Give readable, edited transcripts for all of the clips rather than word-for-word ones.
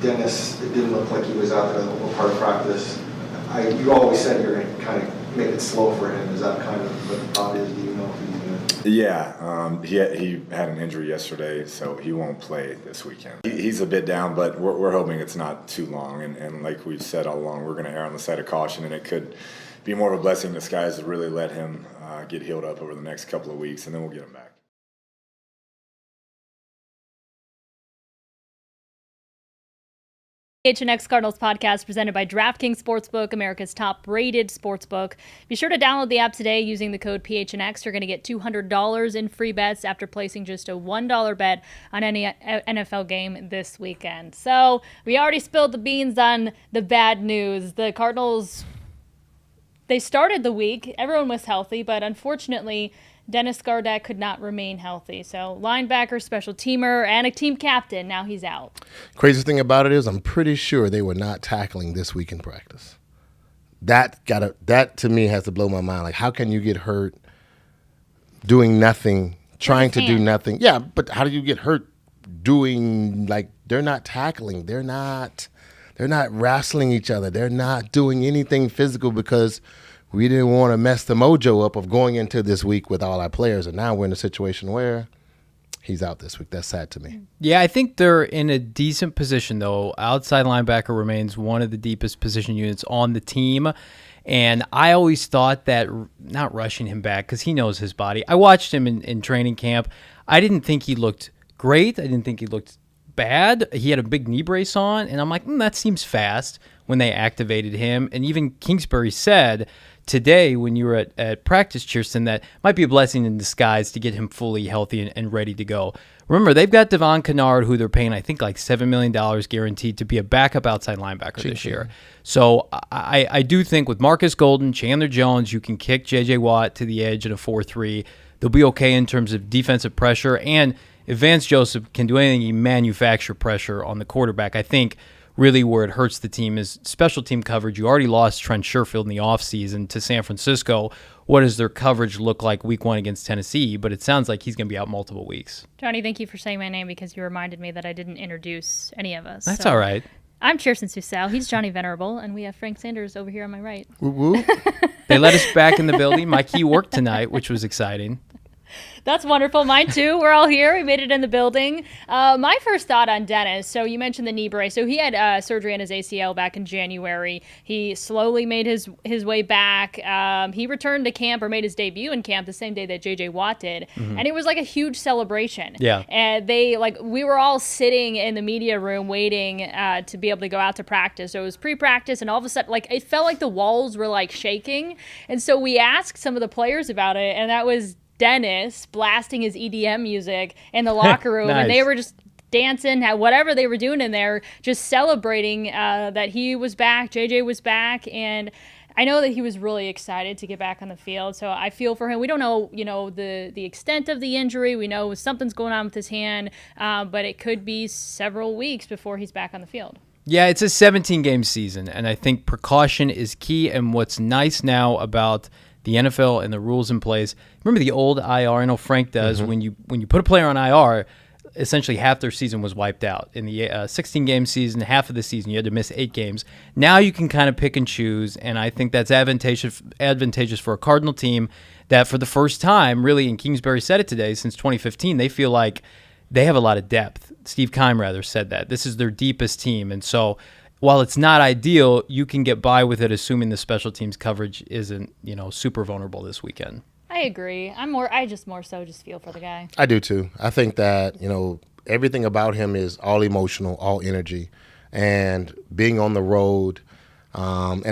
Dennis, it didn't look like he was out there the whole part of practice. You always said you're going to kind of make it slow for him. Is that kind of what the thought is? Do you know if he's going to? Yeah, he had an injury yesterday, so he won't play this weekend. He's a bit down, but we're hoping it's not too long. And like we've said all along, we're going to err on the side of caution, and it could be more of a blessing in disguise to really let him get healed up over the next couple of weeks, and then we'll get him back. PHNX Cardinals podcast presented by DraftKings Sportsbook, America's top-rated sportsbook. Be sure to download the app today using the code PHNX. You're going to get $200 in free bets after placing just a $1 bet on any NFL game this weekend. So we already spilled the beans on the bad news. The Cardinals, they started the week. Everyone was healthy, but unfortunately, Dennis Gardeck could not remain healthy. So linebacker, special teamer, and a team captain, now he's out. Craziest thing about it is I'm pretty sure they were not tackling this week in practice. That to me has to blow my mind. Like, how can you get hurt doing nothing, trying to do nothing? Yeah, but how do you get hurt doing, like, they're not tackling. They're not wrestling each other. They're not doing anything physical because we didn't want to mess the mojo up of going into this week with all our players, and now we're in a situation where he's out this week. That's sad to me. Yeah, I think they're in a decent position, though. Outside linebacker remains one of the deepest position units on the team, and I always thought that not rushing him back because he knows his body. I watched him in training camp. I didn't think he looked great. I didn't think he looked bad. He had a big knee brace on, and I'm like, that seems fast when they activated him. And even Kingsbury said today when you were at practice, Chierstin, that might be a blessing in disguise to get him fully healthy and ready to go. Remember, they've got Devon Kennard, who they're paying, I think, like $7 million guaranteed to be a backup outside linebacker this year. So I do think with Marcus Golden, Chandler Jones, you can kick J.J. Watt to the edge in a 4-3. They'll be okay in terms of defensive pressure. And if Vance Joseph can do anything, he manufacture pressure on the quarterback. I think really where it hurts the team is special team coverage. You already lost Trent Sherfield in the offseason to San Francisco. What does their coverage look like week 1 against Tennessee? But it sounds like he's going to be out multiple weeks. Johnny, thank you for saying my name because you reminded me that I didn't introduce any of us. That's all right. I'm Chierstin Susel. He's Johnny Venerable, and we have Frank Sanders over here on my right. Woo-woo. They let us back in the building. My key worked tonight, which was exciting. That's wonderful. Mine too. We're all here. We made it in the building. My first thought on Dennis, so you mentioned the knee brace. So he had surgery on his ACL back in January. He slowly made his way back. He returned to camp or made his debut in camp the same day that J.J. Watt did. Mm-hmm. And it was like a huge celebration. Yeah. And we were all sitting in the media room waiting to be able to go out to practice. So it was pre-practice, and all of a sudden, like, it felt like the walls were like shaking. And so we asked some of the players about it, and that was Dennis blasting his EDM music in the locker room. Nice. And they were just dancing, whatever they were doing in there, just celebrating that he was back, JJ was back, and I know that he was really excited to get back on the field. So I feel for him. We don't know, the extent of the injury. We know something's going on with his hand, but it could be several weeks before he's back on the field. Yeah, it's a 17-game season, and I think precaution is key. And what's nice now about the NFL and the rules in place. Remember the old IR? I know Frank does. Mm-hmm. When you put a player on IR, essentially half their season was wiped out. In the 16-game season, half of the season, you had to miss 8 games. Now you can kind of pick and choose, and I think that's advantageous for a Cardinal team that for the first time, really, and Kingsbury said it today, since 2015, they feel like they have a lot of depth. Steve Keim, rather, said that. This is their deepest team, and so while it's not ideal, you can get by with it, assuming the special teams coverage isn't, super vulnerable this weekend. I agree. I just more so feel for the guy. I do too. I think that, everything about him is all emotional, all energy. And being on the road in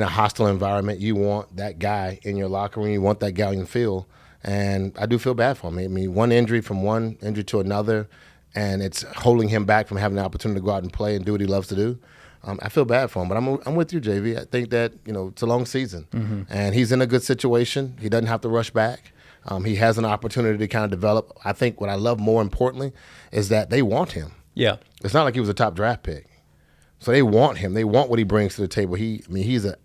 a hostile environment, you want that guy in your locker room. You want that guy in the field. And I do feel bad for him. I mean, one injury to another, and it's holding him back from having the opportunity to go out and play and do what he loves to do. I feel bad for him, but I'm with you, JV. I think that, it's a long season, and he's in a good situation. He doesn't have to rush back. He has an opportunity to kind of develop. I think what I love more importantly is that they want him. Yeah. It's not like he was a top draft pick. So they want him. They want what he brings to the table. He's an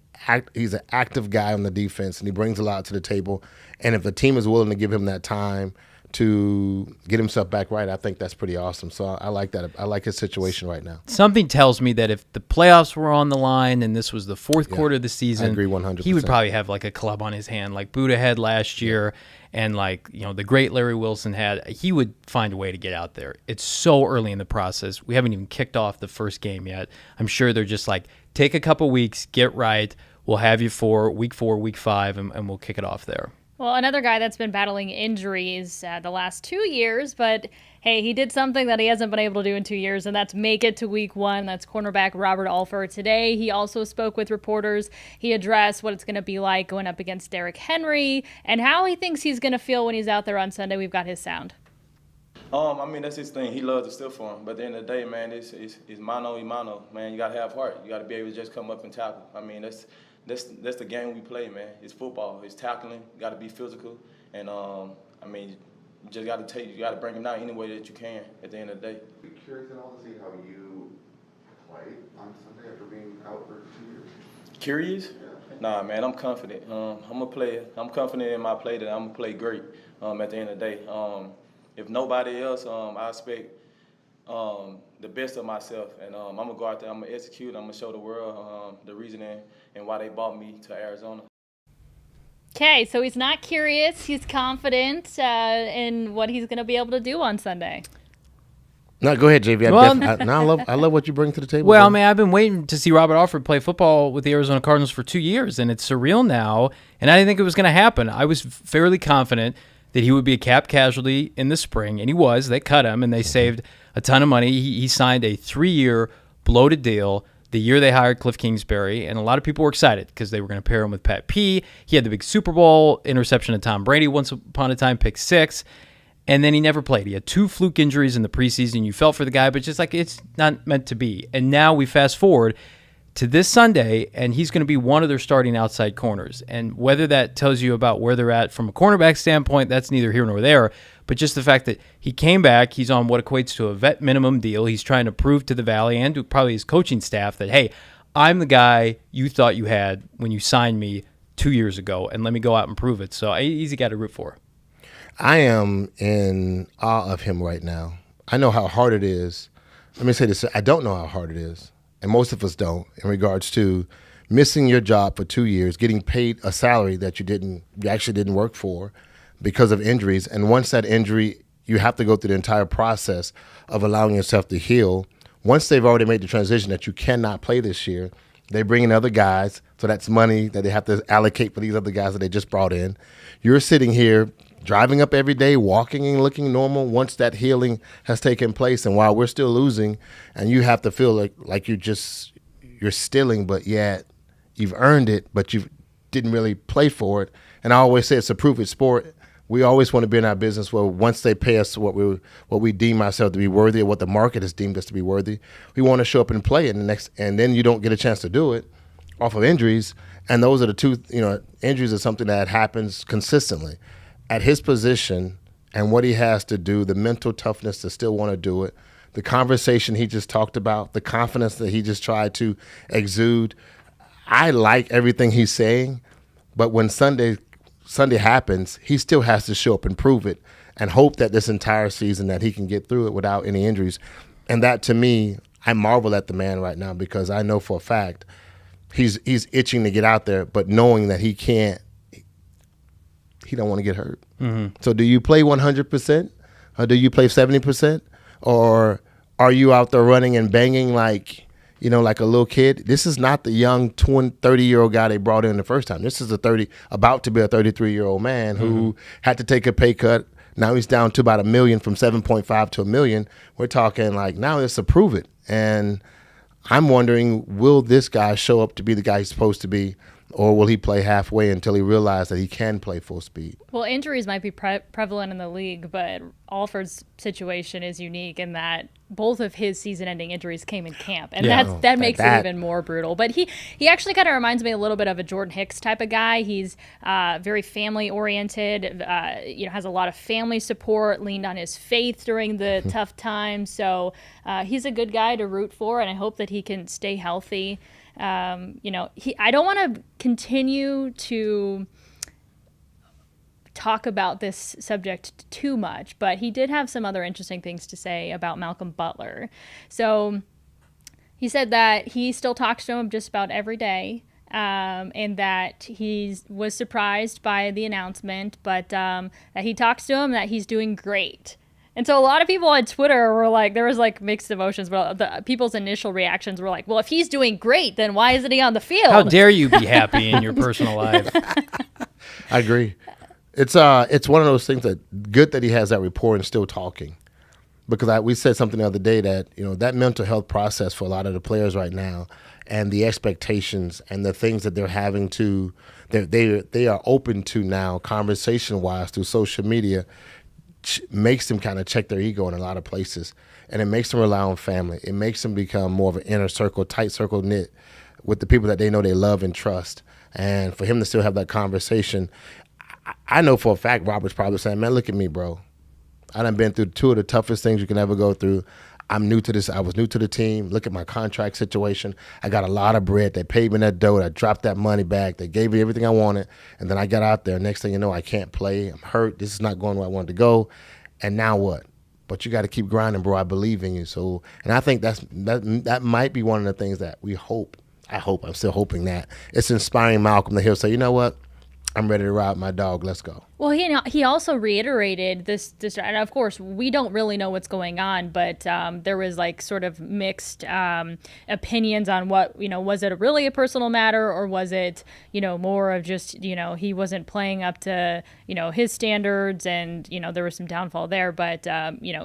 active guy on the defense, and he brings a lot to the table. And if the team is willing to give him that time to get himself back right, I think that's pretty awesome. So I like that. I like his situation right now. Something tells me that if the playoffs were on the line and this was the fourth quarter of the season, I agree 100%. He would probably have like a club on his hand, like Buddha had last year, and like the great Larry Wilson had. He would find a way to get out there. It's so early in the process. We haven't even kicked off the first game yet. I'm sure they're just like, take a couple weeks, get right. We'll have you for week 4, week 5, and we'll kick it off there. Well, another guy that's been battling injuries the last 2 years, but hey, he did something that he hasn't been able to do in 2 years, and that's make it to week 1. That's cornerback Robert Alford. Today, he also spoke with reporters. He addressed what it's going to be like going up against Derrick Henry and how he thinks he's going to feel when he's out there on Sunday. We've got his sound. I mean, that's his thing. He loves to steal for him. But at the end of the day, man, it's mano a mano. Man, you got to have heart. You got to be able to just come up and tackle. I mean, that's the game we play, man. It's football. It's tackling. You got to be physical. And, I mean, you just got to bring him down any way that you can at the end of the day. Be curious at all to see how you played on Sunday after being out for 2 years. Curious? Yeah. Nah, man, I'm confident. I'm a player. I'm confident in my play that I'm going to play great at the end of the day. If nobody else, I expect the best of myself. And I'm going to go out there, I'm going to execute, I'm going to show the world the reasoning and why they brought me to Arizona. Okay, so he's not curious. He's confident in what he's going to be able to do on Sunday. No, go ahead, JV. I love what you bring to the table. Well, man. man, I've been waiting to see Robert Alford play football with the Arizona Cardinals for 2 years, and it's surreal now, and I didn't think it was going to happen. I was fairly confident that he would be a cap casualty in the spring, and he was. They cut him, and they saved a ton of money. He signed a 3-year bloated deal the year they hired Cliff Kingsbury, and a lot of people were excited because they were going to pair him with Pat P. He had the big Super Bowl interception to Tom Brady once upon a time, pick 6, and then he never played. He had 2 fluke injuries in the preseason. You felt for the guy, but just like it's not meant to be. And now we fast forward to this Sunday, and he's going to be one of their starting outside corners. And whether that tells you about where they're at from a cornerback standpoint, that's neither here nor there. But just the fact that he came back, he's on what equates to a vet minimum deal. He's trying to prove to the Valley and to probably his coaching staff that, hey, I'm the guy you thought you had when you signed me 2 years ago, and let me go out and prove it. So he's a guy to root for. I am in awe of him right now. I know how hard it is. Let me say this. I don't know how hard it is, and most of us don't, in regards to missing your job for 2 years, getting paid a salary that you actually didn't work for because of injuries. And once that injury, you have to go through the entire process of allowing yourself to heal. Once they've already made the transition that you cannot play this year, they bring in other guys, so that's money that they have to allocate for these other guys that they just brought in. You're sitting here driving up every day, walking and looking normal once that healing has taken place. And while we're still losing, and you have to feel like you're stealing, but yet you've earned it, but you didn't really play for it. And I always say it's a proof it's sport. We always want to be in our business where once they pay us what we deem ourselves to be worthy, or what the market has deemed us to be worthy, we want to show up and play it. And then you don't get a chance to do it off of injuries. And those are the two, injuries are something that happens consistently. At his position and what he has to do, the mental toughness to still want to do it, the conversation he just talked about, the confidence that he just tried to exude. I like everything he's saying, but when Sunday happens, he still has to show up and prove it and hope that this entire season that he can get through it without any injuries. And that, to me, I marvel at the man right now, because I know for a fact he's itching to get out there, but knowing that he can't, he don't want to get hurt. Mm-hmm. So do you play 100%? Or do you play 70%? Or are you out there running and banging like a little kid? This is not the young 30-year-old guy they brought in the first time. This is about to be a 33-year-old man who had to take a pay cut. Now he's down to about $1 million from 7.5 to $1 million. We're talking now it's to prove it. And I'm wondering, will this guy show up to be the guy he's supposed to be? Or will he play halfway until he realizes that he can play full speed? Well, injuries might be prevalent in the league, but Alford's situation is unique in that both of his season-ending injuries came in camp, and that makes it even more brutal. But he actually kind of reminds me a little bit of a Jordan Hicks type of guy. He's very family-oriented, has a lot of family support, leaned on his faith during the tough times. So he's a good guy to root for, and I hope that he can stay healthy. I don't want to continue to talk about this subject too much, but he did have some other interesting things to say about Malcolm Butler. So he said that he still talks to him just about every day, and that he was surprised by the announcement, but that he talks to him, that he's doing great. And so a lot of people on Twitter were like, there was like mixed emotions, but the people's initial reactions were like, well, if he's doing great, then why isn't he on the field? How dare you be happy in your personal life? I agree. It's one of those things that good that he has that rapport and still talking, because we said something the other day that that mental health process for a lot of the players right now, and the expectations and the things that they're having to they are open to now conversation wise through social media makes them kind of check their ego in a lot of places, and it makes them rely on family. It makes them become more of an inner circle, tight circle knit with the people that they know they love and trust. And for him to still have that conversation, I know for a fact Robert's probably saying, man, look at me, bro. I done been through two of the toughest things you can ever go through. I'm new to this. I was new to the team. Look at my contract situation. I got a lot of bread. They paid me that dough. I dropped that money back. They gave me everything I wanted. And then I got out there. Next thing you know, I can't play. I'm hurt. This is not going where I wanted to go. And now what? But you got to keep grinding, bro. I believe in you. So, and I think that might be one of the things that we hope. I'm still hoping that it's inspiring Malcolm that he'll say, you know what? I'm ready to ride my dog. Let's go. Well, he also reiterated this, and of course, we don't really know what's going on, but there was like sort of mixed opinions on what, was it really a personal matter, or was it, more of just, he wasn't playing up to, his standards, and, there was some downfall there. But,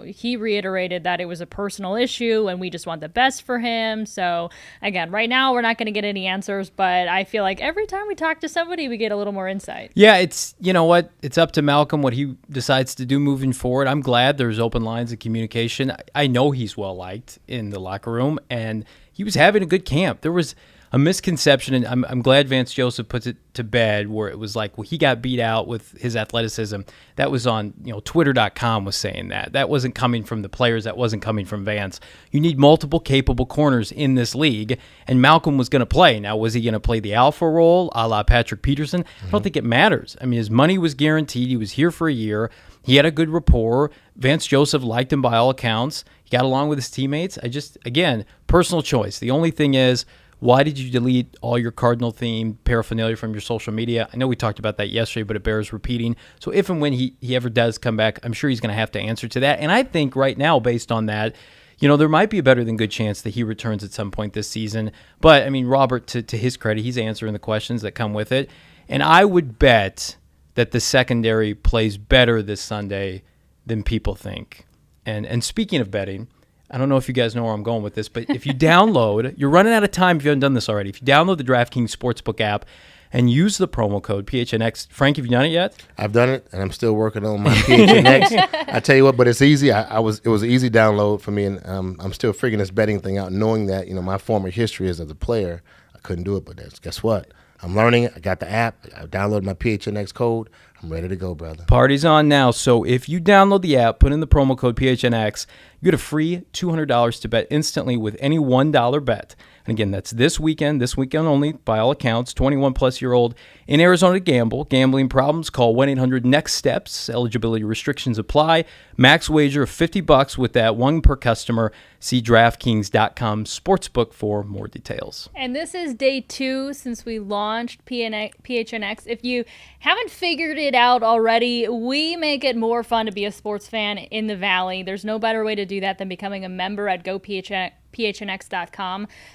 he reiterated that it was a personal issue and we just want the best for him. So, again, right now we're not going to get any answers, but I feel like every time we talk to somebody, we get a little more insight. Yeah, it's, what? It's up to Malcolm what he decides to do moving forward. I'm glad there's open lines of communication. I know he's well liked in the locker room, and he was having a good camp. There was a misconception, and I'm glad Vance Joseph puts it to bed, where it was like, well, he got beat out with his athleticism. That was on, Twitter.com was saying that. That wasn't coming from the players. That wasn't coming from Vance. You need multiple capable corners in this league, and Malcolm was going to play. Now, was he going to play the alpha role, a la Patrick Peterson? I don't think it matters. I mean, his money was guaranteed. He was here for a year. He had a good rapport. Vance Joseph liked him by all accounts. He got along with his teammates. Again, personal choice. The only thing is, why did you delete all your Cardinal-themed paraphernalia from your social media? I know we talked about that yesterday, but it bears repeating. So if and when he ever does come back, I'm sure he's going to have to answer to that. And I think right now, based on that, there might be a better than good chance that he returns at some point this season. But, I mean, Robert, to his credit, he's answering the questions that come with it. And I would bet that the secondary plays better this Sunday than people think. And speaking of betting, I don't know if you guys know where I'm going with this, but if you download, you're running out of time if you haven't done this already. If you download the DraftKings Sportsbook app and use the promo code PHNX. Frank, have you done it yet? I've done it, and I'm still working on my PHNX. I tell you what, but it's easy. It was an easy download for me, and I'm still figuring this betting thing out, knowing that my former history is as a player. I couldn't do it, but guess what? I'm learning it. I got the app. I downloaded my PHNX code. I'm ready to go, brother. Party's on now. So if you download the app, put in the promo code PHNX, you get a free $200 to bet instantly with any $1 bet. And again, that's this weekend only, by all accounts, 21-plus-year-old in Arizona to gamble. Gambling problems, call 1-800-NEXT-STEPS. Eligibility restrictions apply. Max wager of $50 with that, one per customer. See DraftKings.com Sportsbook for more details. And this is day 2 since we launched PHNX. If you haven't figured it out already, we make it more fun to be a sports fan in the Valley. There's no better way to do that than becoming a member at PHNX.com.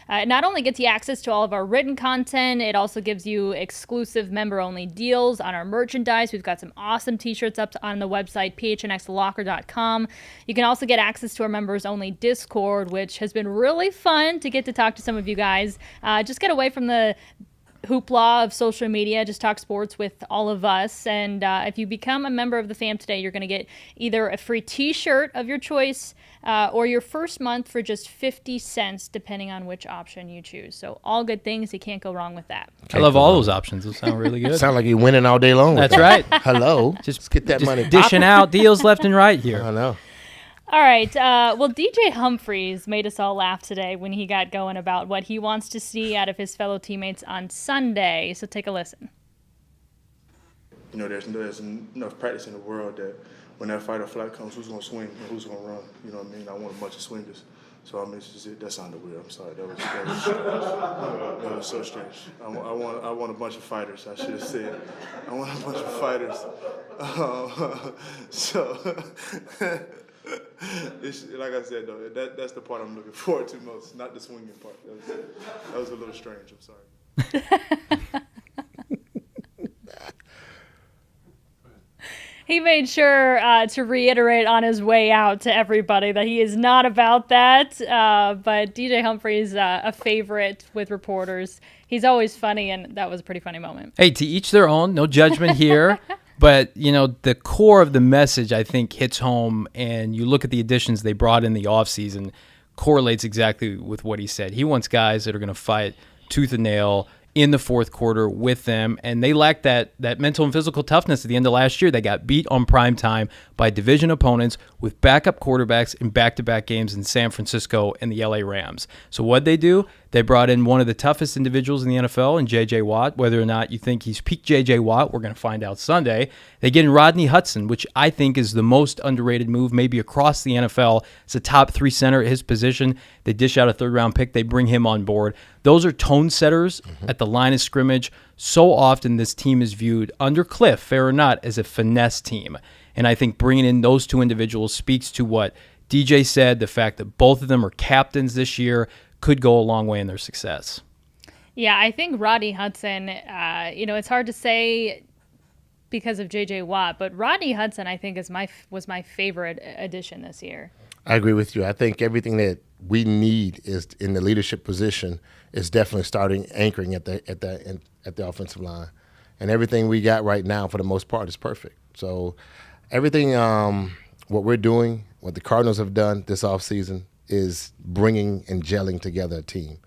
It not only gets you access to all of our written content, it also gives you exclusive member-only deals on our merchandise. We've got some awesome t-shirts up on the website, PHNXlocker.com. You can also get access to our members-only Discord, which has been really fun to get to talk to some of you guys. Just get away from the hoopla of social media, just talk sports with all of us. And if you become a member of the fam today, you're going to get either a free t-shirt of your choice or your first month for just 50 cents, depending on which option you choose. So all good things. You can't go wrong with that. I love all those options. Those sound really good. Sound like you're winning all day long. That's right. Hello. Let's get that money. Dishing out deals left and right here. I know. All right. Well, DJ Humphries made us all laugh today when he got going about what he wants to see out of his fellow teammates on Sunday. So take a listen. there's enough practice in the world that when that fight or flight comes, who's going to swing and who's going to run? You know what I mean? I want a bunch of swingers. So, I mean, that sounded weird. I'm sorry. That was so strange. I want a bunch of fighters. I should have said, I want a bunch of fighters. Like I said, though, that's the part I'm looking forward to most, not the swinging part. That was a little strange. I'm sorry. He made sure to reiterate on his way out to everybody that he is not about that. But DJ Humphrey's a favorite with reporters. He's always funny, and that was a pretty funny moment. Hey, to each their own. No judgment here. But, the core of the message, I think, hits home, and you look at the additions they brought in the offseason, correlates exactly with what he said. He wants guys that are going to fight tooth and nail in the fourth quarter with them, and they lacked that mental and physical toughness at the end of last year. They got beat on prime time by division opponents with backup quarterbacks in back-to-back games in San Francisco and the LA Rams. So what'd they do? They brought in one of the toughest individuals in the NFL in J.J. Watt. Whether or not you think he's peak J.J. Watt, we're going to find out Sunday. They get in Rodney Hudson, which I think is the most underrated move maybe across the NFL. It's a top 3 center at his position. They dish out a third-round pick. They bring him on board. Those are tone setters at the line of scrimmage. So often this team is viewed, under Cliff, fair or not, as a finesse team. And I think bringing in those two individuals speaks to what DJ said, the fact that both of them are captains this year could go a long way in their success. Yeah, I think Rodney Hudson, it's hard to say because of J.J. Watt, but Rodney Hudson, I think, was my favorite addition this year. I agree with you. I think everything that we need is in the leadership position is definitely starting anchoring at the offensive line, and everything we got right now for the most part is perfect. So everything what we're doing, what the Cardinals have done this offseason is bringing and gelling together a team.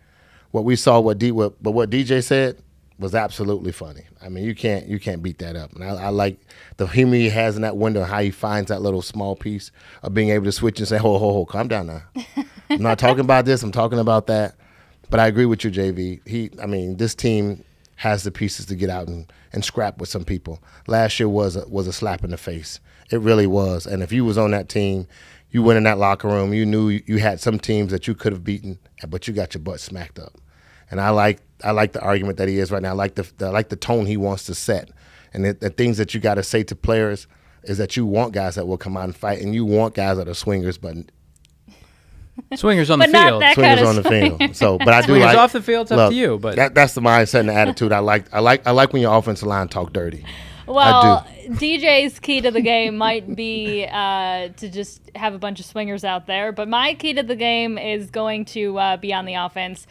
What we saw, what DJ said was absolutely funny. I mean, you can't beat that up. And I like the humor he has in that window, how he finds that little small piece of being able to switch and say, ho, calm down now. I'm not talking about this, I'm talking about that. But I agree with you, JV. This team has the pieces to get out and scrap with some people. Last year was a slap in the face. It really was. And if you was on that team, you went in that locker room, you knew you had some teams that you could have beaten, but you got your butt smacked up. And I like the argument that he is right now. I like the tone he wants to set. And the things that you got to say to players is that you want guys that will come out and fight, and you want guys that are swingers, but swingers on the but not field. that swingers kind of on the field. So, but I do Swingers like off the field, it's up to you. But that's the mindset and the attitude I like. I like when your offensive line talk dirty. Well, DJ's key to the game might be to just have a bunch of swingers out there, but my key to the game is going to be on the offense.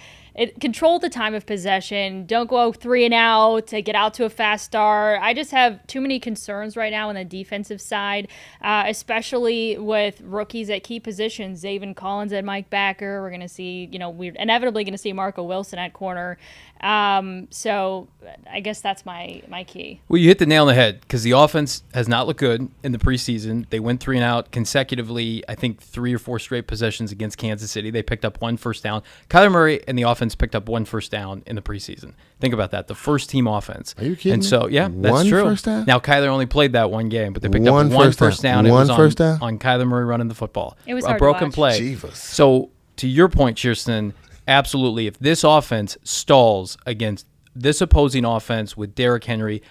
Control the time of possession. Don't go 3 and out to get out to a fast start. I just have too many concerns right now on the defensive side, especially with rookies at key positions. Zaven Collins and Mike Backer. We're going to see, we're inevitably going to see Marco Wilson at corner. So I guess that's my key. Well, you hit the nail on the head because the offense has not looked good in the preseason. They went 3 and out consecutively, I think 3 or 4 straight possessions against Kansas City. They picked up 1 first down. Kyler Murray and the offense picked up 1 first down in the preseason. Think about that, the first team offense. Are you kidding? And so, yeah, that's one true. First down? Now, Kyler only played that 1 game, but they picked One up 1 first first down. down. It One was first down? on Kyler Murray running the football. It was a hard to broken watch. play. Jeebus. So, to your point, Chierstin, absolutely, if this offense stalls against this opposing offense with Derrick Henry,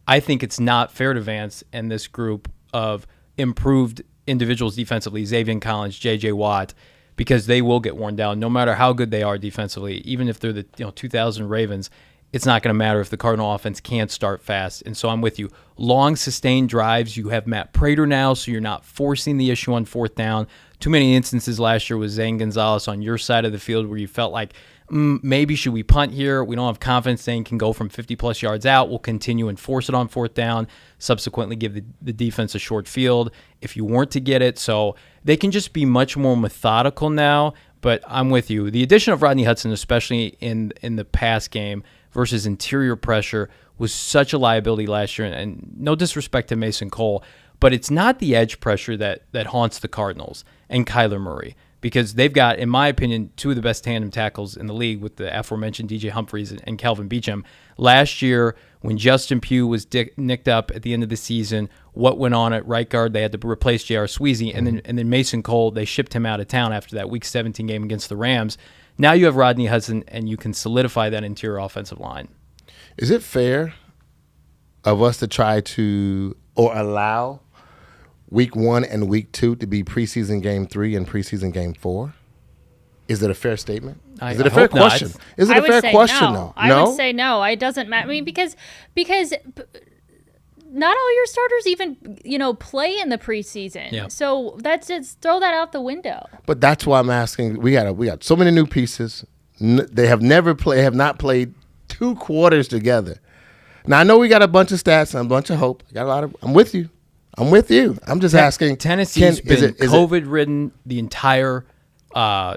I think it's not fair to Vance and this group of improved individuals defensively, Zaven Collins, J.J. Watt, because they will get worn down no matter how good they are defensively. Even if they're the 2000 Ravens, it's not going to matter if the Cardinal offense can't start fast. And so I'm with you. Long, sustained drives. You have Matt Prater now, so you're not forcing the issue on 4th down. Too many instances last year with Zane Gonzalez on your side of the field where you felt like, maybe should we punt here? We don't have confidence Zane can go from 50-plus yards out. We'll continue and force it on 4th down, subsequently give the defense a short field if you weren't to get it. So they can just be much more methodical now. But I'm with you. The addition of Rodney Hudson, especially in the pass game versus interior pressure, was such a liability last year. And no disrespect to Mason Cole, but it's not the edge pressure that haunts the Cardinals and Kyler Murray, because they've got, in my opinion, 2 of the best tandem tackles in the league with the aforementioned DJ Humphries and Calvin Beachum. Last year, when Justin Pugh was nicked up at the end of the season, what went on at right guard. They had to replace J.R. Sweezy, and then Mason Cole, they shipped him out of town after that Week 17 game against the Rams. Now you have Rodney Hudson, and you can solidify that interior offensive line. Is it fair of us to try to or allow Week 1 and Week 2 to be preseason game 3 and preseason game 4? Is it a fair statement? Is it a fair question? Is it a fair question, though? I would say no. It doesn't matter. I mean, because not all your starters even play in the preseason. Yeah. So that's just throw that out the window. But that's why I'm asking. We got so many new pieces. They have not played 2 quarters together. Now I know we got a bunch of stats and a bunch of hope. I'm with you. I'm just asking. Tennessee's been COVID-ridden the entire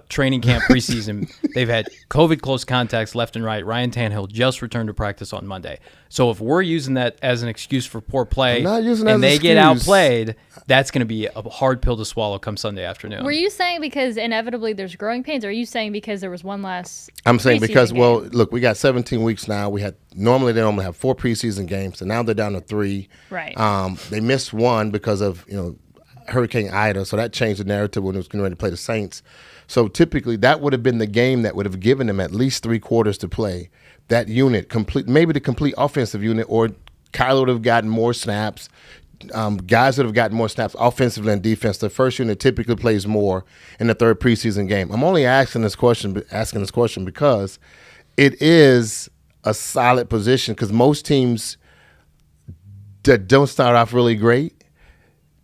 training camp preseason. They've had COVID close contacts left and right. Ryan Tannehill just returned to practice on Monday. So if we're using that as an excuse for poor play and they get outplayed, that's going to be a hard pill to swallow come Sunday afternoon. Were you saying because inevitably there's growing pains, or are you saying because there was one less I'm saying because, game? well, look, we got 17 weeks now. They normally have 4 preseason games, so now they're down to 3. Right. They missed one because of, Hurricane Ida, so that changed the narrative when it was getting ready to play the Saints. So typically that would have been the game that would have given them at least 3 quarters to play. That unit, maybe the complete offensive unit, or Kyler would have gotten more snaps. Guys would have gotten more snaps offensively and defense. The first unit typically plays more in the 3rd preseason game. I'm only asking this question because it is a solid position, because most teams that don't start off really great,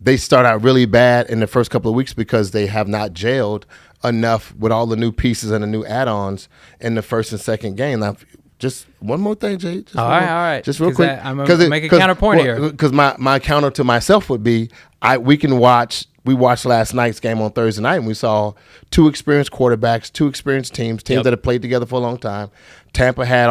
they start out really bad in the first couple of weeks because they have not gelled enough with all the new pieces and the new add-ons in the first and second game. Now, just one more thing, Jay. All right. Just real quick. I'm going to make a counterpoint here. Because my counter to myself would be, we watched last night's game on Thursday night, and we saw 2 experienced quarterbacks, 2 experienced teams that have played together for a long time. Tampa had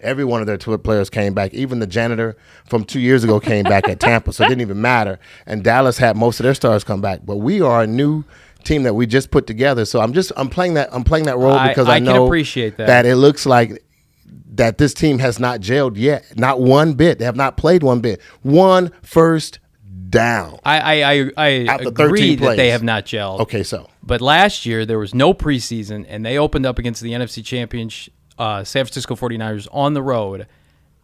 every one of their players came back. Even the janitor from 2 years ago came back at Tampa, so it didn't even matter. And Dallas had most of their stars come back. But we are a new team that we just put together. So I'm playing that role because I know can appreciate that it looks like that this team has not gelled yet. Not one bit. They have not played one bit. One first down. I agree that they have not gelled. Okay, so. But last year there was no preseason, and they opened up against the NFC Championship, San Francisco 49ers on the road,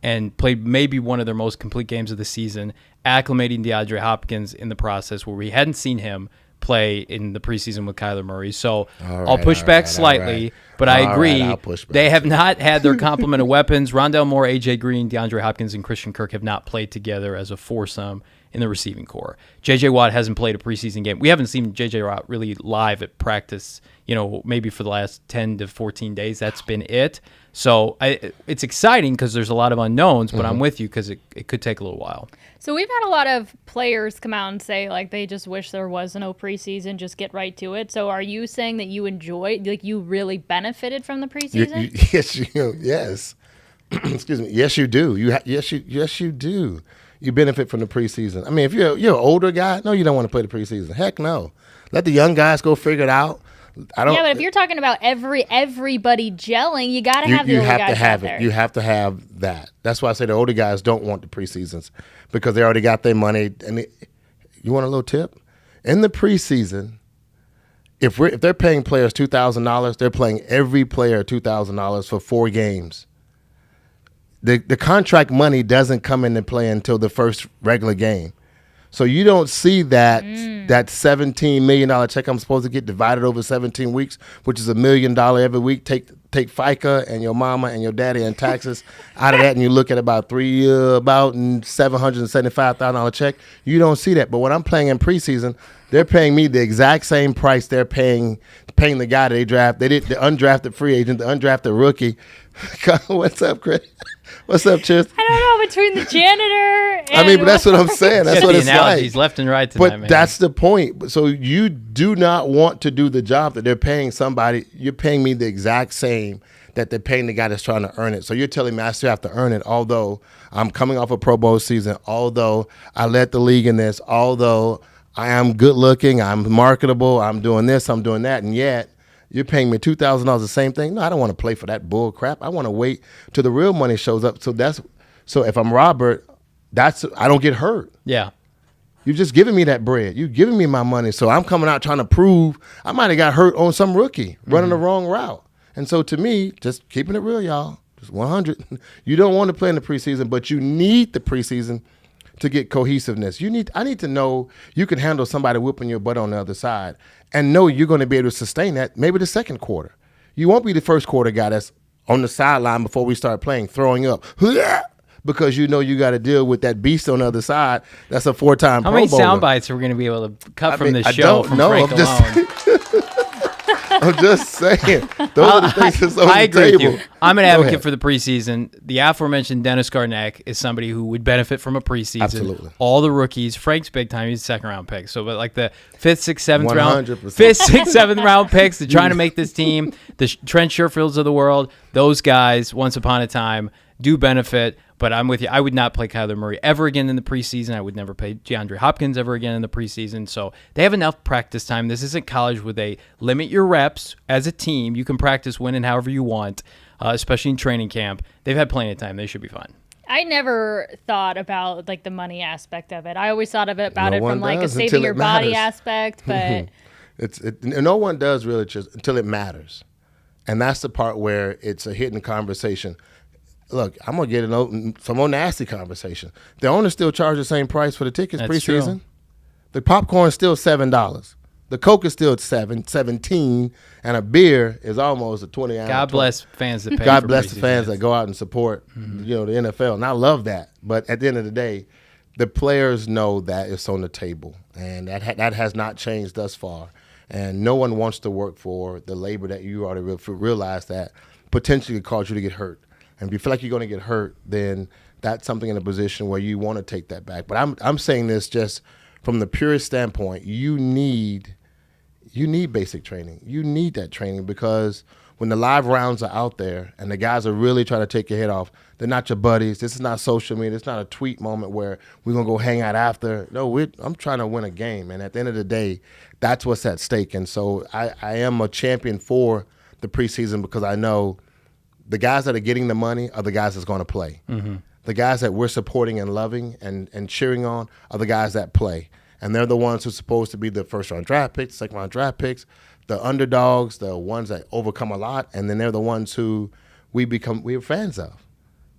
and played maybe one of their most complete games of the season, acclimating DeAndre Hopkins in the process, where we hadn't seen him play in the preseason with Kyler Murray. So I'll push back slightly, but I agree. They have not had their complement of weapons. Rondale Moore, A.J. Green, DeAndre Hopkins, and Christian Kirk have not played together as a foursome in the receiving core. J.J. Watt hasn't played a preseason game. We haven't seen J.J. Watt really live at practice, maybe for the last 10 to 14 days. That's been it. So it's exciting because there's a lot of unknowns, but I'm with you because it could take a little while. So we've had a lot of players come out and say, they just wish there was no preseason, just get right to it. So are you saying that you enjoyed, you really benefited from the preseason? Yes. Excuse me. Yes, you do. Yes, you do. You benefit from the preseason. I mean, if you're an older guy, no, you don't want to play the preseason. Heck no. Let the young guys go figure it out. But if you're talking about everybody gelling, you got to have the older guys out there. You have to have that. That's why I say the older guys don't want the preseasons, because they already got their money. And you want a little tip? In the preseason, if they're paying players $2,000, they're paying every player $2,000 for 4 games. The contract money doesn't come into play until the first regular game. So you don't see that $17 million check I'm supposed to get divided over 17 weeks, which is $1 million every week. Take FICA and your mama and your daddy and taxes out of that, and you look at about $775,000 check. You don't see that. But when I'm playing in preseason, they're paying me the exact same price they're paying the guy that they draft. They did the undrafted free agent, the undrafted rookie. What's up, Chris? What's up, Chierstin? I don't know, between the janitor and but that's what I'm saying. That's what it's analogies left and right tonight, man. That's the point. So you do not want to do the job that they're paying somebody. You're paying me the exact same that they're paying the guy that's trying to earn it. So you're telling me I still have to earn it, although I'm coming off a Pro Bowl season, although I led the league in this, although I am good looking, I'm marketable, I'm doing this, I'm doing that, and yet you're paying me $2,000 the same thing? No, I don't want to play for that bull crap. I want to wait till the real money shows up. So So if I'm Robert, I don't get hurt. Yeah. You're just giving me that bread. You're giving me my money. So I'm coming out trying to prove I might have got hurt on some rookie running the wrong route. And so to me, just keeping it real, y'all, just 100. You don't want to play in the preseason, but you need the preseason to get cohesiveness. I need to know you can handle somebody whooping your butt on the other side and know you're going to be able to sustain that maybe the second quarter. You won't be the first quarter guy that's on the sideline before we start playing, throwing up. Because you know you got to deal with that beast on the other side. That's a 4-time Pro Bowler. How many sound bites are we going to be able to cut from this show from Frank alone? I'm just saying. Those are the things that's on I the agree table. with you. I'm an advocate for the preseason. The aforementioned Dennis Garneck is somebody who would benefit from a preseason. Absolutely. All the rookies. Frank's big time. He's a second-round pick. So, but like the 5th, 6th, 7th round, 100%. 5th, 6th, 7th round picks, they're trying to make this team, the Trent Sherfields of the world, those guys, once upon a time, do benefit. But I'm with you. I would not play Kyler Murray ever again in the preseason. I would never play DeAndre Hopkins ever again in the preseason. So they have enough practice time. This isn't college where they limit your reps as a team. You can practice when and however you want, especially in training camp. They've had plenty of time. They should be fine. I never thought about like the money aspect of it. I always thought about No it from one like a does saving until your it body matters. aspect, but No one does really just until it matters. And that's the part where it's a hidden conversation. Look, I'm going to get some more nasty conversation. The owner still charge the same price for the tickets That's preseason. true. The popcorn is still $7. The Coke is still $17, and a beer is almost a 20 ounce. God bless fans that pay God for bless the preseason. fans that go out and support, the NFL. And I love that. But at the end of the day, the players know that it's on the table, and that has not changed thus far. And no one wants to work for the labor that you already realize that potentially could cause you to get hurt. And if you feel like you're going to get hurt, then that's something in a position where you want to take that back. But I'm saying this just from the purest standpoint. You need basic training. You need that training because when the live rounds are out there and the guys are really trying to take your head off, they're not your buddies. This is not social media. It's not a tweet moment where we're going to go hang out after. No, I'm trying to win a game. And at the end of the day, that's what's at stake. And so I am a champion for the preseason because I know the guys that are getting the money are the guys that's going to play. Mm-hmm. The guys that we're supporting and loving and cheering on are the guys that play. And they're the ones who are supposed to be the first-round draft picks, second-round draft picks, the underdogs, the ones that overcome a lot, and then they're the ones who we're fans of.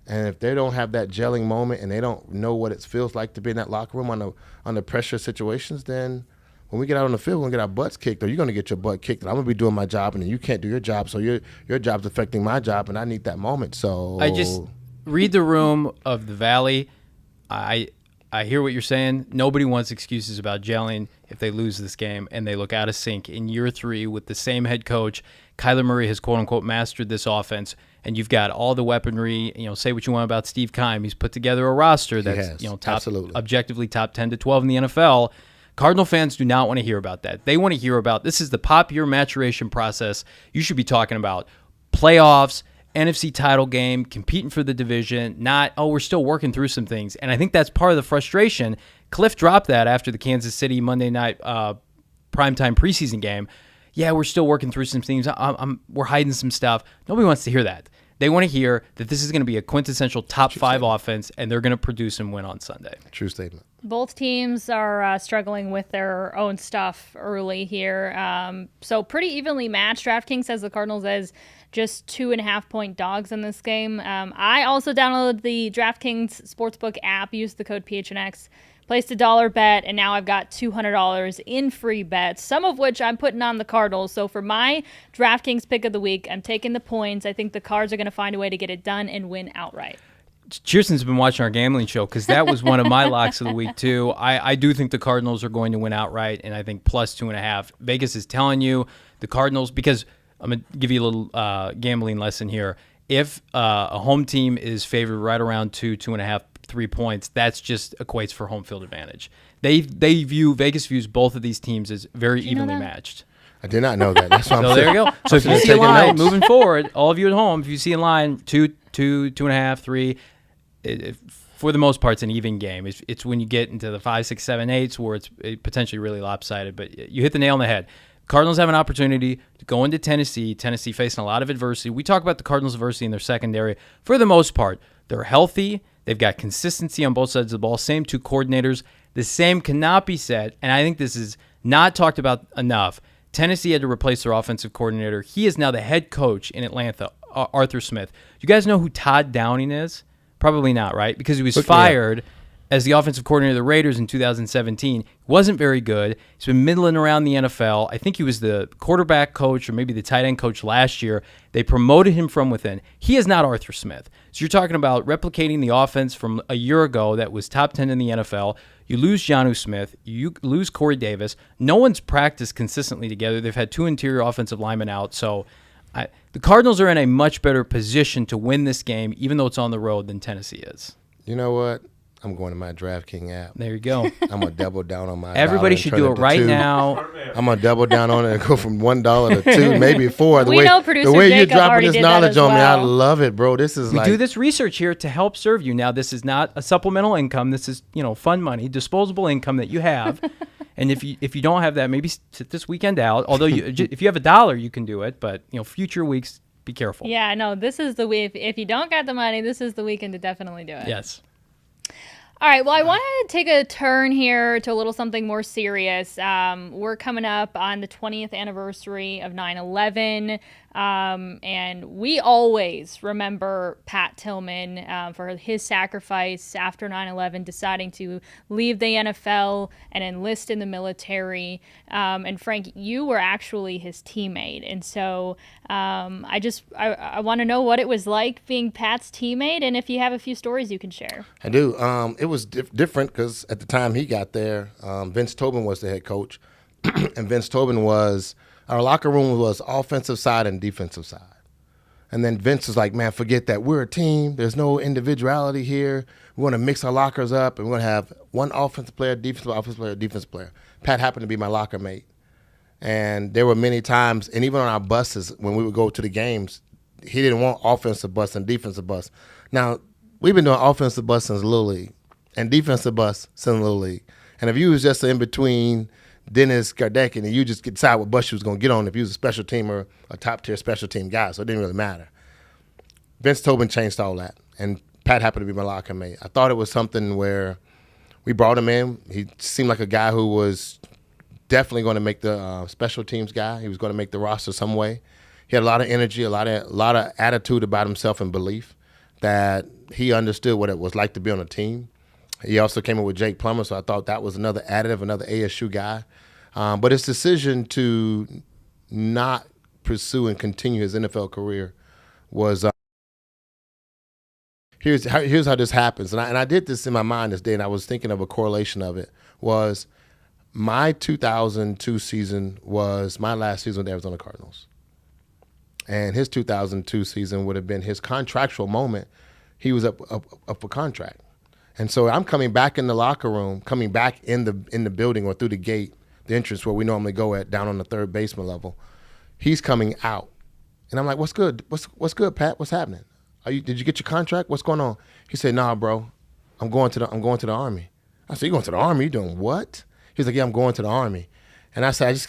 And if they don't have that gelling moment and they don't know what it feels like to be in that locker room under pressure situations, then when we get out on the field, we're going to get our butts kicked, or you're going to get your butt kicked, and I'm going to be doing my job, and then you can't do your job, so your job's affecting my job, and I need that moment. So I just read the room of the Valley. I hear what you're saying. Nobody wants excuses about gelling if they lose this game and they look out of sync in year 3 with the same head coach. Kyler Murray has quote-unquote mastered this offense, and you've got all the weaponry. Say what you want about Steve Keim. He's put together a roster that's objectively top 10 to 12 in the NFL. Cardinal fans do not want to hear about that. They want to hear about this is the pop-year maturation process. You should be talking about playoffs, NFC title game, competing for the division, not, we're still working through some things. And I think that's part of the frustration. Cliff dropped that after the Kansas City Monday night primetime preseason game. Yeah, we're still working through some things. We're hiding some stuff. Nobody wants to hear that. They want to hear that this is going to be a quintessential top 5 offense, and they're going to produce and win on Sunday. True statement. both teams are struggling with their own stuff early here. So pretty evenly matched. DraftKings has the Cardinals as just 2.5-point dogs in this game. I also downloaded the DraftKings Sportsbook app, used the code PHNX, placed a $1 bet, and now I've got $200 in free bets, some of which I'm putting on the Cardinals. So for my DraftKings pick of the week, I'm taking the points. I think the Cards are going to find a way to get it done and win outright. Chierstin's been watching our gambling show because that was one of my locks of the week too. I do think the Cardinals are going to win outright, and I think plus 2.5. Vegas is telling you the Cardinals, because I'm going to give you a little gambling lesson here. If a home team is favored right around 2.5, 3 points, that's just equates for home field advantage. Vegas views both of these teams as very evenly matched. I did not know that. That's what I'm So saying. there you go. So if you see a line moving forward, all of you at home, if you see a line 2.5, 3, for the most part, it's an even game. It's when you get into the 5, 6, 7, 8s where it's potentially really lopsided. But you hit the nail on the head. Cardinals have an opportunity to go into Tennessee. Tennessee facing a lot of adversity. We talk about the Cardinals' adversity in their secondary. For the most part, they're healthy. They've got consistency on both sides of the ball. Same two coordinators. The same cannot be said, and I think this is not talked about enough. Tennessee had to replace their offensive coordinator. He is now the head coach in Atlanta, Arthur Smith. You guys know who Todd Downing is? Probably not, right? Because he was fired as the offensive coordinator of the Raiders in 2017. He wasn't very good. He's been middling around the NFL. I think he was the quarterback coach or maybe the tight end coach last year. They promoted him from within. He is not Arthur Smith. So you're talking about replicating the offense from a year ago that was top 10 in the NFL. You lose Jonnu Smith. You lose Corey Davis. No one's practiced consistently together. They've had two interior offensive linemen out. So the Cardinals are in a much better position to win this game, even though it's on the road, than Tennessee is. You know what? I'm going to my DraftKings app. There you go. I'm going to double down on my Everybody should do it right now. I'm going to double down on it and go from $1 to $2, maybe $4. We know producer the way you're Jacob already dropping this did that knowledge as on me, I well. love it, bro. This is We like do this research here to help serve you. Now, this is not a supplemental income. This is, fun money, disposable income that you have. And if you don't have that, maybe sit this weekend out. Although if you have $1, you can do it. But future weeks, be careful. Yeah, no, this is the week. If you don't got the money, this is the weekend to definitely do it. Yes. All right, well, I want to take a turn here to a little something more serious. We're coming up on the 20th anniversary of 9/11, and we always remember Pat Tillman for his sacrifice after 9/11, deciding to leave the NFL and enlist in the military. And Frank, you were actually his teammate, and so I want to know what it was like being Pat's teammate, and if you have a few stories you can share. I do. It was different because at the time he got there, Vince Tobin was the head coach, and Vince Tobin was our locker room was offensive side and defensive side. And then Vince was like, man, forget that. We're a team. There's no individuality here. We want to mix our lockers up, and we're going to have one offensive player, offensive player, defensive player. Pat happened to be my locker mate. And there were many times, and even on our buses, when we would go to the games, he didn't want offensive bus and defensive bus. Now, we've been doing offensive bus since Little League and defensive bus since Little League. And if you was just in between Dennis Gardeck and you just decide what bus you was going to get on if you was a special team or a top-tier special team guy, so it didn't really matter. Vince Tobin changed all that, and Pat happened to be my locker mate. I thought it was something where we brought him in. He seemed like a guy who was definitely going to make the special teams guy. He was going to make the roster some way. He had a lot of energy, a lot of attitude about himself and belief that he understood what it was like to be on a team. He also came in with Jake Plummer, so I thought that was another additive, another ASU guy. But his decision to not pursue and continue his NFL career was here's how this happens. And I did this in my mind this day, and I was thinking of a correlation of it, was my 2002 season was my last season with the Arizona Cardinals. And his 2002 season would have been his contractual moment. He was up for contract. And so I'm coming back in the locker room, coming back in the building or through the gate, the entrance where we normally go at, down on the third basement level. He's coming out. And I'm like, what's good? What's good, Pat? What's happening? Did you get your contract? What's going on? He said, nah, bro, I'm going to the Army. I said, you going to the Army? You doing what? He's like, yeah, I'm going to the Army. And I said,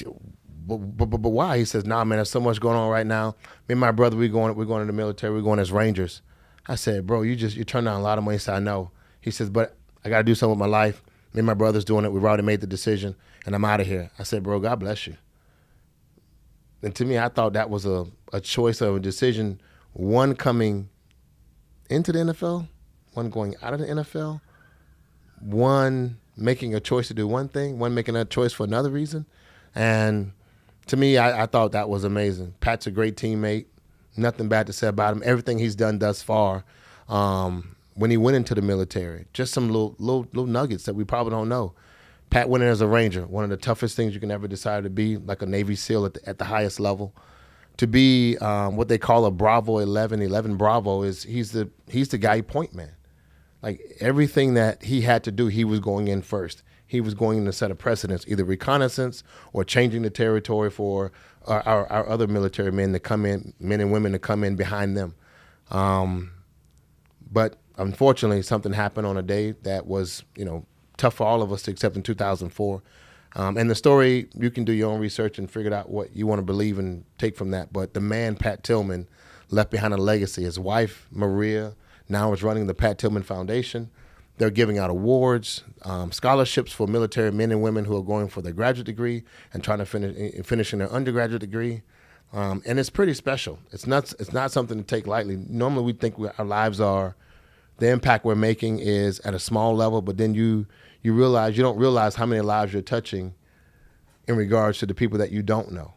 but why? He says, nah, man, there's so much going on right now. Me and my brother, we're going to the military. We're going as Rangers. I said, bro, you turned down a lot of money. He said, I know. He says, but I got to do something with my life. Me and my brother's doing it. We've already made the decision, and I'm out of here. I said, bro, God bless you. And to me, I thought that was a choice of a decision, one coming into the NFL, one going out of the NFL, one making a choice to do one thing, one making a choice for another reason. And to me, I thought that was amazing. Pat's a great teammate. Nothing bad to say about him. Everything he's done thus far. When he went into the military, just some little nuggets that we probably don't know. Pat went in as a Ranger, one of the toughest things you can ever decide to be, like a Navy SEAL at the highest level. To be what they call a Bravo 11 Bravo is he's the guy point man. Like everything that he had to do, he was going in first. He was going in to set a precedence, either reconnaissance or changing the territory for our other military men to come in, men and women to come in behind them. But unfortunately, something happened on a day that was, tough for all of us to accept in 2004. And the story, you can do your own research and figure out what you want to believe and take from that. But the man, Pat Tillman, left behind a legacy. His wife, Maria, now is running the Pat Tillman Foundation. They're giving out awards, scholarships for military men and women who are going for their graduate degree and trying to finishing their undergraduate degree. And it's pretty special. It's not something to take lightly. Normally we think our lives are, the impact we're making is at a small level, but then you don't realize how many lives you're touching in regards to the people that you don't know,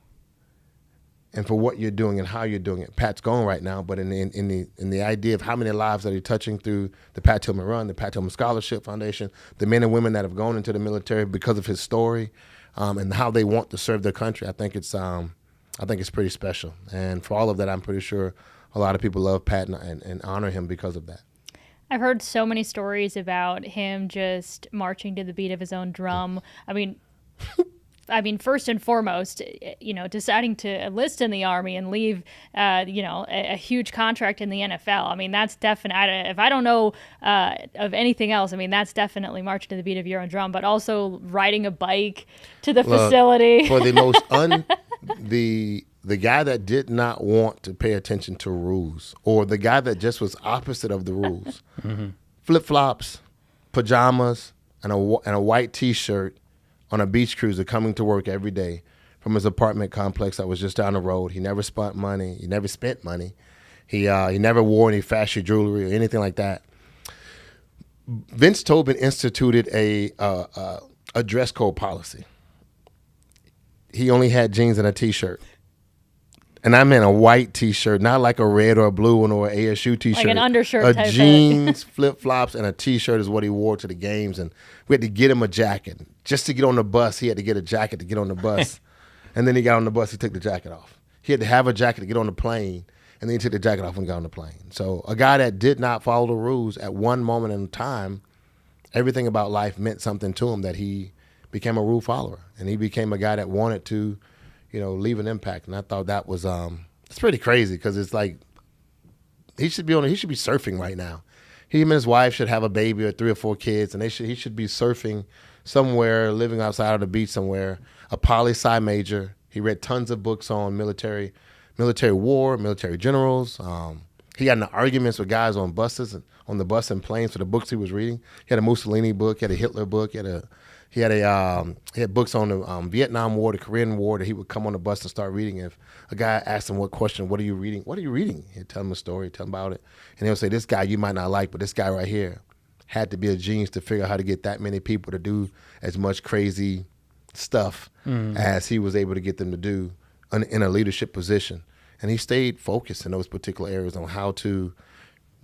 and for what you're doing and how you're doing it. Pat's gone right now, but in the idea of how many lives that he's touching through the Pat Tillman Run, the Pat Tillman Scholarship Foundation, the men and women that have gone into the military because of his story, and how they want to serve their country, I think it's pretty special. And for all of that, I'm pretty sure a lot of people love Pat and honor him because of that. I've heard so many stories about him just marching to the beat of his own drum. I mean, first and foremost, deciding to enlist in the Army and leave, a huge contract in the NFL. I mean, that's definitely, if I don't know of anything else, I mean, that's definitely marching to the beat of your own drum, but also riding a bike to the facility. For the most the guy that did not want to pay attention to rules, or the guy that just was opposite of the rules, flip-flops, pajamas, and a white T-shirt on a beach cruiser coming to work every day from his apartment complex that was just down the road. He never spent money. He never wore any flashy jewelry or anything like that. Vince Tobin instituted a dress code policy. He only had jeans and a T-shirt. And I meant a white T-shirt, not like a red or a blue one or an ASU T-shirt. Like an undershirt type jeans, flip-flops, and a T-shirt is what he wore to the games. And we had to get him a jacket. Just to get on the bus, he had to get a jacket to get on the bus. And then he got on the bus, he took the jacket off. He had to have a jacket to get on the plane, and then he took the jacket off when he got on the plane. So a guy that did not follow the rules at one moment in time, everything about life meant something to him, that he became a rule follower. And he became a guy that wanted to leave an impact. And I thought that was it's pretty crazy, because it's like he should be surfing right now. He and his wife should have a baby or 3 or 4 kids, and he should be surfing somewhere, living outside of the beach somewhere. A poli-sci major. He read tons of books on military war, military generals. He got into arguments with guys on buses, on the bus and planes for the books he was reading. He had a Mussolini book, he had a Hitler book, he had books on the Vietnam War, the Korean War, that he would come on the bus and start reading. If a guy asked him what are you reading? What are you reading? He'd tell him a story, tell him about it. And he'll say, this guy you might not like, but this guy right here had to be a genius to figure out how to get that many people to do as much crazy stuff as he was able to get them to do in a leadership position. And he stayed focused in those particular areas on how to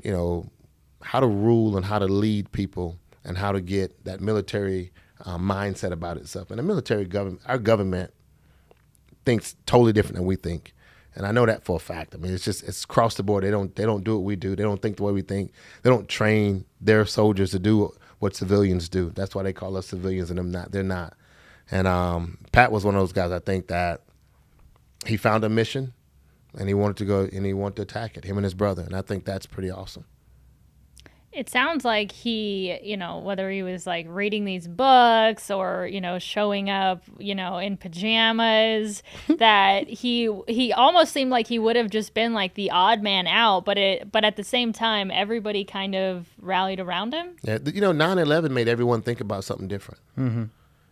rule and how to lead people and how to get that military mindset about itself. And the military government, our government, thinks totally different than we think. And I know that for a fact. I mean, it's across the board. They don't do what we do. They don't think the way we think. They don't train their soldiers to do what civilians do. That's why they call us civilians and they're not. And Pat was one of those guys, I think, that he found a mission and he wanted to go and he wanted to attack it, him and his brother. And I think that's pretty awesome. It sounds like he, whether he was like reading these books or, showing up, in pajamas, that he almost seemed like he would have just been like the odd man out. But at the same time, everybody kind of rallied around him. Yeah, 9/11 made everyone think about something different. Mm-hmm.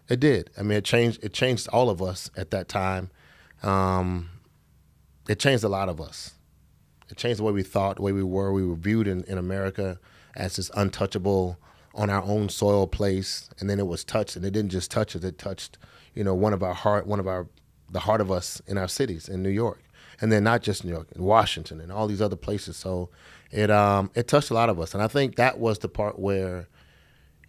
It did. I mean, it changed all of us at that time. It changed a lot of us. It changed the way we thought, the way we were. We were viewed in America as this untouchable on our own soil place, and then it was touched, and it didn't just touch us, it touched, the heart of us in our cities in New York, and then not just New York, in Washington and all these other places. So it touched a lot of us, and I think that was the part where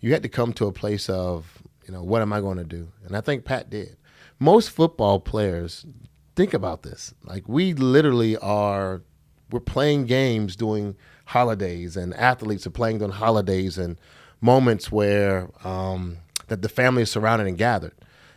you had to come to a place of, what am I going to do? And I think Pat did. Most football players, think about this, like we literally we're playing games during holidays, and athletes are playing during holidays and moments where that the family is surrounded and gathered.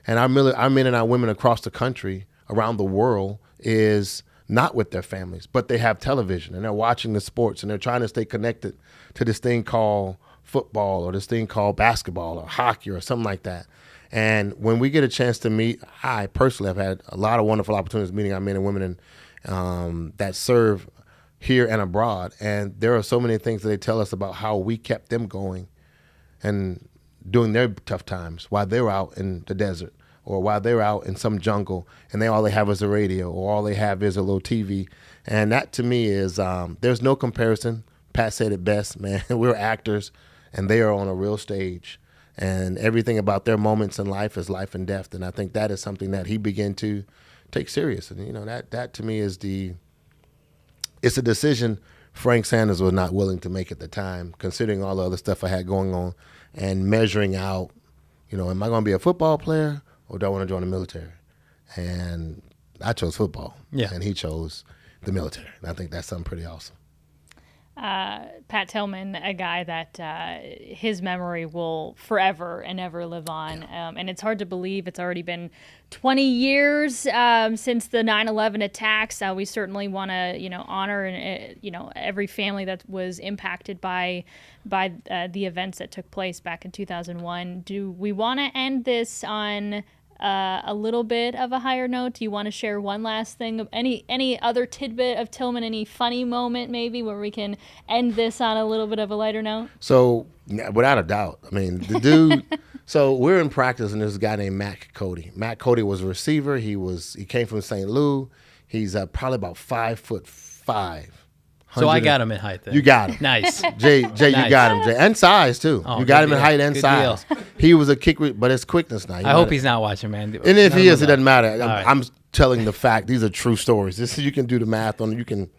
And our men and our women across the country, around the world, is not with their families, but they have television and they're watching the sports and they're trying to stay connected to this thing called football or this thing called basketball or hockey or something like that. And when we get a chance to meet, I personally have had a lot of wonderful opportunities meeting our men and women that serve here and abroad. And there are so many things that they tell us about how we kept them going and during their tough times while they're out in the desert or while they're out in some jungle and all they have is a radio or all they have is a little TV. And that to me is, there's no comparison. Pat said it best, man. We're actors and they are on a real stage. And everything about their moments in life is life and death. And I think that is something that he began to take serious. And, you know, that to me is it's a decision Frank Sanders was not willing to make at the time, considering all the other stuff I had going on and measuring out, you know, am I going to be a football player or do I want to join the military? And I chose football. Yeah. And he chose the military. And I think that's something pretty awesome. Pat Tillman, a guy that his memory will forever and ever live on. And it's hard to believe it's already been 20 years since the 9/11 attacks. We certainly want to, you know, honor and every family that was impacted by the events that took place back in 2001. Do we want to end this on a little bit of a higher note? Do you want to share one last thing? Any other tidbit of Tillman? Any funny moment maybe where we can end this on a little bit of a lighter note? So without a doubt, I mean, the dude. So we're in practice, and there's a guy named Matt Cody. Matt Cody was a receiver. He came from St. Louis. He's probably about 5'5". So I got him in height then. You got him. Nice. Jay, Nice. You got him, Jay. And size, too. Oh, you got him good in deal. height and Good size. deal. He was a kick, but it's quickness now. I hope he's not watching, man. And if he is, it doesn't matter. right. I'm telling the fact. These are true stories. You can do the math on it. You can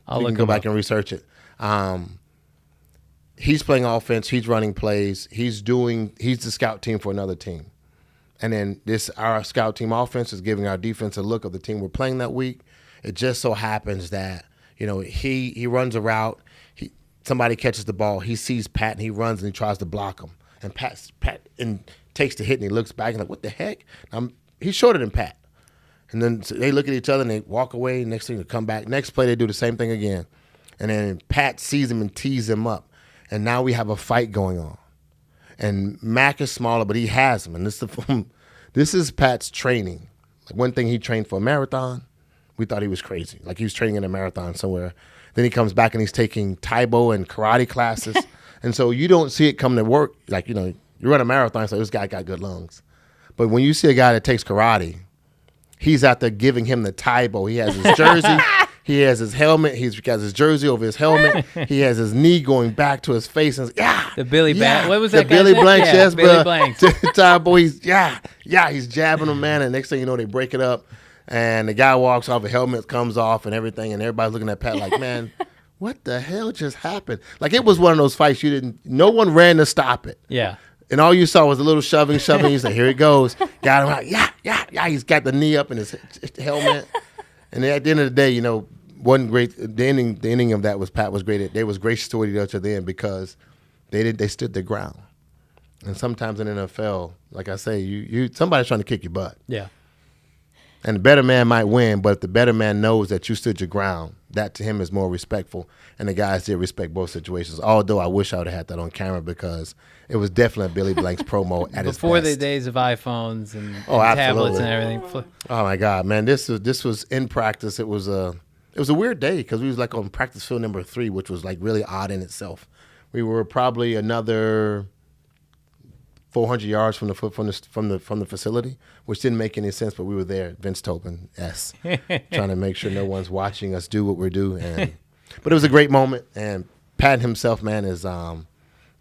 go back and research it. He's playing offense. He's running plays. He's the scout team for another team. And then our scout team offense is giving our defense a look of the team we're playing that week. It just so happens that, you know, he runs a route. Somebody catches the ball. He sees Pat, and he runs, and he tries to block him. And Pat takes the hit, and he looks back and like, what the heck? He's shorter than Pat. And then they look at each other, and they walk away. Next thing, they come back. Next play, they do the same thing again. And then Pat sees him and tees him up. And now we have a fight going on. And Mac is smaller, but he has him. And this is Pat's training. Like one thing, he trained for a marathon. We thought he was crazy. Like he was training in a marathon somewhere. Then he comes back and he's taking Taibo and karate classes. And so you don't see it come to work. Like, you know, you run a marathon, so this guy got good lungs. But when you see a guy that takes karate, he's out there giving him the Taibo. He has his jersey. He has his helmet. He's got his jersey over his helmet. He has his knee going back to his face. And The Billy Blank. What was that? The Billy Blank, yeah, yes, Billy bro. Blank. Taibo, he's jabbing him, man. And next thing you know, they break it up. And the guy walks off, the helmet comes off and everything, and everybody's looking at Pat like, man, what the hell just happened? Like, it was one of those fights no one ran to stop it. Yeah. And all you saw was a little shoving. He's like, here he goes. Got him out. Yeah. He's got the knee up in his helmet. And at the end of the day, you know, the ending of that was Pat was great. They was gracious to each other then because they stood their ground. And sometimes in the NFL, like I say, somebody's trying to kick your butt. Yeah. And the better man might win, but if the better man knows that you stood your ground, that to him is more respectful. And the guys did respect both situations. Although I wish I would have had that on camera because it was definitely a Billy Blank's promo at his best. Before the days of iPhones and absolutely. tablets and everything. Oh my God, man! This was in practice. It was a weird day because we was like on practice field number 3, which was like really odd in itself. We were probably another 400 yards from the facility, which didn't make any sense, but we were there. Vince Topin, yes, trying to make sure no one's watching us do what we're doing. But it was a great moment, and Pat himself, man, is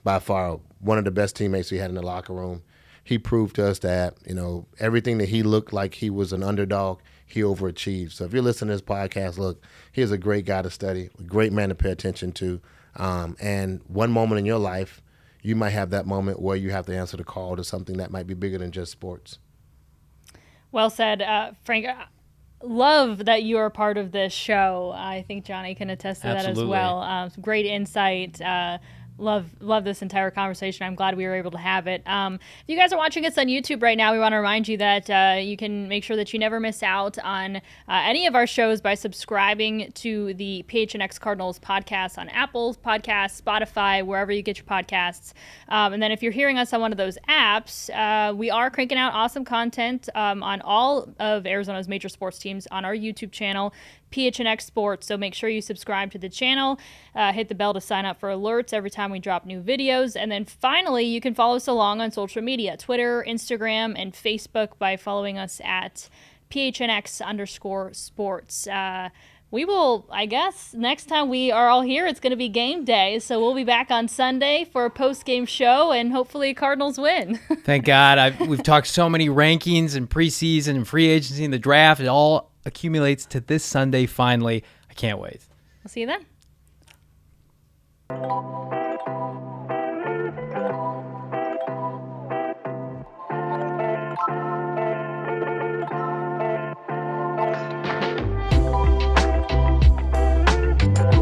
by far one of the best teammates we had in the locker room. He proved to us that, you know, everything that he looked like he was an underdog, he overachieved. So if you're listening to this podcast, look, he's a great guy to study, a great man to pay attention to. And one moment in your life, you might have that moment where you have to answer the call to something that might be bigger than just sports. Well said, Frank. Love that you are part of this show. I think Johnny can attest to that as Absolutely. well. Great insight. Love this entire conversation. I'm glad we were able to have it. If you guys are watching us on YouTube right now, we want to remind you that you can make sure that you never miss out on any of our shows by subscribing to the PHNX Cardinals podcast on Apple Podcasts, Spotify, wherever you get your podcasts. And then if you're hearing us on one of those apps, we are cranking out awesome content on all of Arizona's major sports teams on our YouTube channel, PHNX Sports. So make sure you subscribe to the channel, hit the bell to sign up for alerts every time we drop new videos. And then finally, you can follow us along on social media, Twitter, Instagram, and Facebook by following us at PHNX_sports. We will, I guess, next time we are all here, it's going to be game day. So we'll be back on Sunday for a post-game show, and hopefully Cardinals win. Thank God. We've talked so many rankings and preseason and free agency and the draft. It all accumulates to this Sunday finally. I can't wait. We'll see you then.